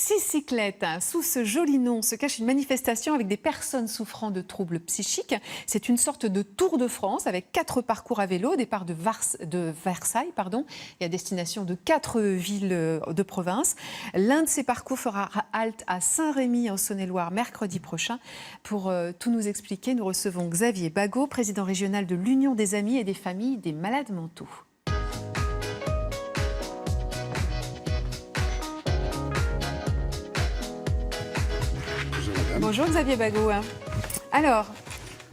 Psycyclette, sous ce joli nom se cache une manifestation avec des personnes souffrant de troubles psychiques. C'est une sorte de Tour de France avec 4 parcours à vélo, départ de Versailles et à destination de 4 villes de province. L'un de ces parcours fera halte à Saint-Rémy en Saône-et-Loire mercredi prochain. Pour tout nous expliquer, nous recevons Xavier Bagot, président régional de l'Union des amis et des familles des malades mentaux. Bonjour Xavier Bagot. Alors,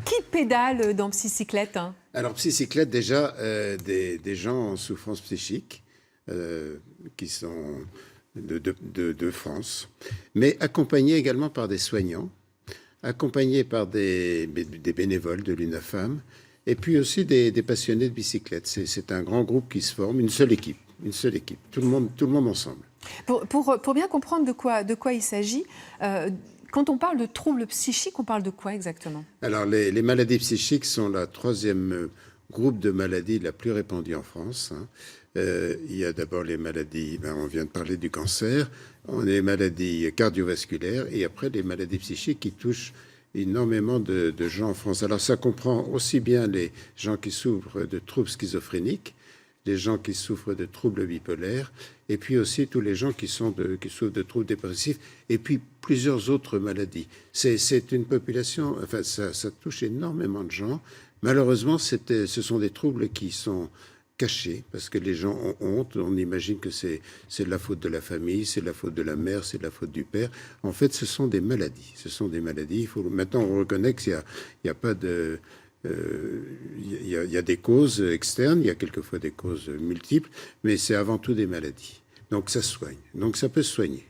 qui pédale dans Psycyclette? Alors, Psycyclette, déjà, des gens en souffrance psychique qui sont de France, mais accompagnés également par des soignants, accompagnés par des bénévoles de l'UNAFAM, et puis aussi des passionnés de bicyclette. C'est un grand groupe qui se forme, une seule équipe, tout le monde ensemble. Pour bien comprendre de quoi il s'agit, quand on parle de troubles psychiques, on parle de quoi exactement? Alors, les maladies psychiques sont la 3e groupe de maladies la plus répandue en France. Il y a d'abord les maladies, on vient de parler du cancer, on a les maladies cardiovasculaires et après les maladies psychiques qui touchent énormément de gens en France. Alors, ça comprend aussi bien les gens qui souffrent de troubles schizophréniques, les gens qui souffrent de troubles bipolaires, et puis aussi tous les gens qui souffrent de troubles dépressifs, et puis plusieurs autres maladies. C'est une population, enfin, ça touche énormément de gens. Malheureusement, ce sont des troubles qui sont cachés, parce que les gens ont honte. On imagine que c'est de la faute de la famille, c'est de la faute de la mère, c'est de la faute du père. En fait, ce sont des maladies. Maintenant, on reconnaît qu'il n'y a pas de... Il y a des causes externes, il y a quelquefois des causes multiples, mais c'est avant tout des maladies. Donc ça se soigne. Donc ça peut se soigner.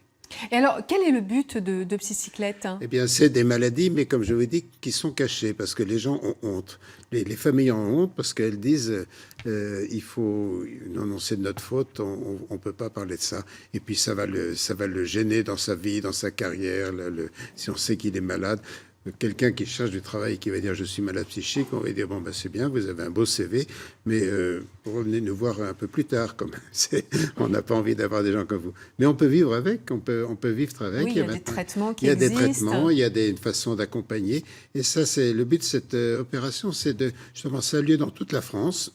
Et alors, quel est le but de Psycyclette? Eh bien, c'est des maladies, mais comme je vous dis, qui sont cachées, parce que les gens ont honte. Les familles ont honte parce qu'elles disent il faut... Non, c'est de notre faute, on ne peut pas parler de ça. Et puis ça va le gêner dans sa vie, dans sa carrière, si on sait qu'il est malade. Quelqu'un qui cherche du travail et qui va dire je suis malade psychique, on va dire bon c'est bien, vous avez un beau CV, mais revenez nous voir un peu plus tard. On n'a pas envie d'avoir des gens comme vous. Mais on peut vivre avec, on peut vivre avec. Oui, il y a des traitements qui existent. Il y a des traitements, il y a une façon d'accompagner. Et ça, c'est le but de cette opération, c'est justement ça a lieu dans toute la France.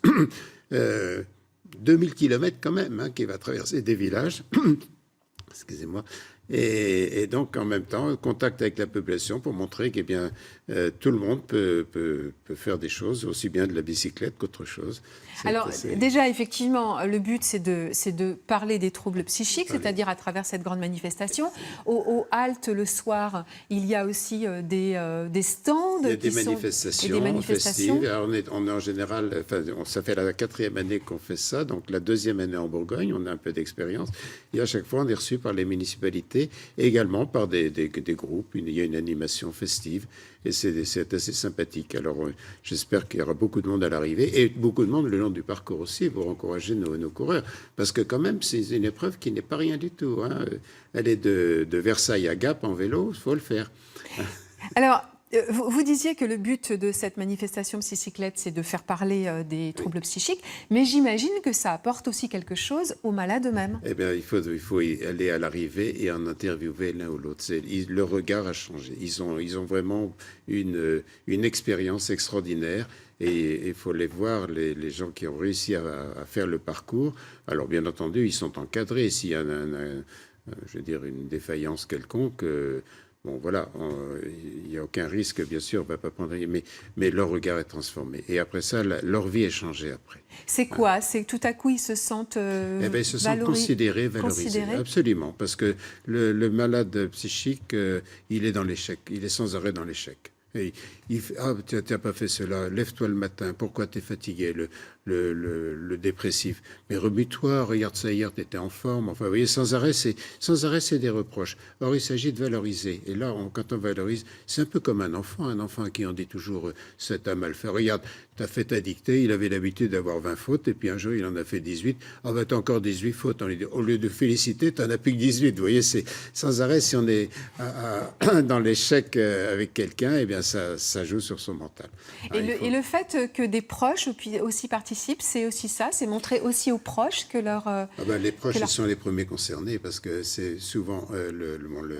2000 kilomètres quand même, qui va traverser des villages. Excusez-moi. Et donc, en même temps, contact avec la population pour montrer que tout le monde peut faire des choses, aussi bien de la bicyclette qu'autre chose. Alors, déjà, effectivement, le but, c'est de parler des troubles psychiques, c'est-à-dire à travers cette grande manifestation. Au Halte, le soir, il y a aussi des stands. Il y a des manifestations festives. Alors, on est en général, ça fait la 4e année qu'on fait ça, donc la 2e année en Bourgogne, on a un peu d'expérience. Et à chaque fois, on est reçu par les municipalités et également par des groupes. Il y a une animation festive et c'est assez sympathique. Alors j'espère qu'il y aura beaucoup de monde à l'arrivée et beaucoup de monde le long du parcours aussi pour encourager nos coureurs, parce que quand même c'est une épreuve qui n'est pas rien du tout. Elle est de Versailles à Gap en vélo, il faut le faire. Alors, vous disiez que le but de cette manifestation Psycyclette, c'est de faire parler des troubles psychiques, mais j'imagine que ça apporte aussi quelque chose aux malades eux-mêmes. Eh bien, il faut y aller à l'arrivée et en interviewer l'un ou l'autre. Le regard a changé. Ils ont vraiment une expérience extraordinaire. Et il faut les voir, les gens qui ont réussi à faire le parcours. Alors, bien entendu, ils sont encadrés. S'il y a une défaillance quelconque... Bon, voilà, il n'y a aucun risque, bien sûr, on ne va pas prendre... Mais leur regard est transformé. Et après ça, leur vie est changée après. C'est quoi? C'est que tout à coup, ils se sentent ils se sentent considérés, valorisés. Absolument, parce que le malade psychique, il est dans l'échec. Il est sans arrêt dans l'échec. Tu n'as pas fait cela, lève-toi le matin, pourquoi tu es fatigué, le dépressif. Mais remue-toi, regarde ça hier, tu étais en forme. Enfin, vous voyez, sans arrêt, c'est des reproches. Or, il s'agit de valoriser. Et là, quand on valorise, c'est un peu comme un enfant à qui on dit toujours, ça t'a mal fait. Regarde, tu as fait ta dictée, il avait l'habitude d'avoir 20 fautes, et puis un jour, il en a fait 18. Ah, bah, tu as encore 18 fautes. Au lieu de féliciter, tu n'en as plus que 18. Vous voyez, c'est sans arrêt, si on est dans l'échec avec quelqu'un, eh bien, ça joue sur son mental. Et le fait que des proches puissent aussi participer participent, c'est aussi ça, c'est montrer aussi aux proches que leur... Les proches, que leur- ils sont les premiers concernés parce que c'est souvent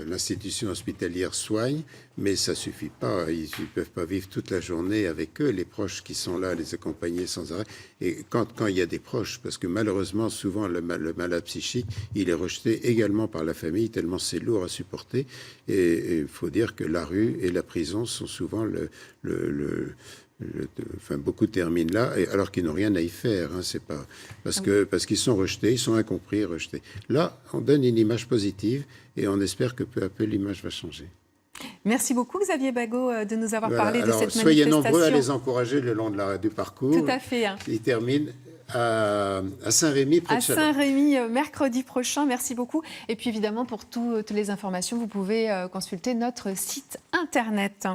l'institution hospitalière soigne, mais ça suffit pas. Ils ne peuvent pas vivre toute la journée avec eux, les proches qui sont là, les accompagner sans arrêt. Et quand il y a des proches, parce que malheureusement, souvent, le malade psychique, il est rejeté également par la famille, tellement c'est lourd à supporter. Et il faut dire que la rue et la prison sont souvent beaucoup terminent là, alors qu'ils n'ont rien à y faire. C'est pas parce qu'ils sont rejetés, ils sont incompris, rejetés. Là, on donne une image positive et on espère que peu à peu l'image va changer. Merci beaucoup Xavier Bagot de nous avoir parlé de cette soyez manifestation. nombreux à les encourager le long du parcours. Tout à fait. Ils terminent à Saint-Rémy, près de Châlons. À Saint-Rémy, mercredi prochain. Merci beaucoup. Et puis évidemment, pour toutes les informations, vous pouvez consulter notre site internet.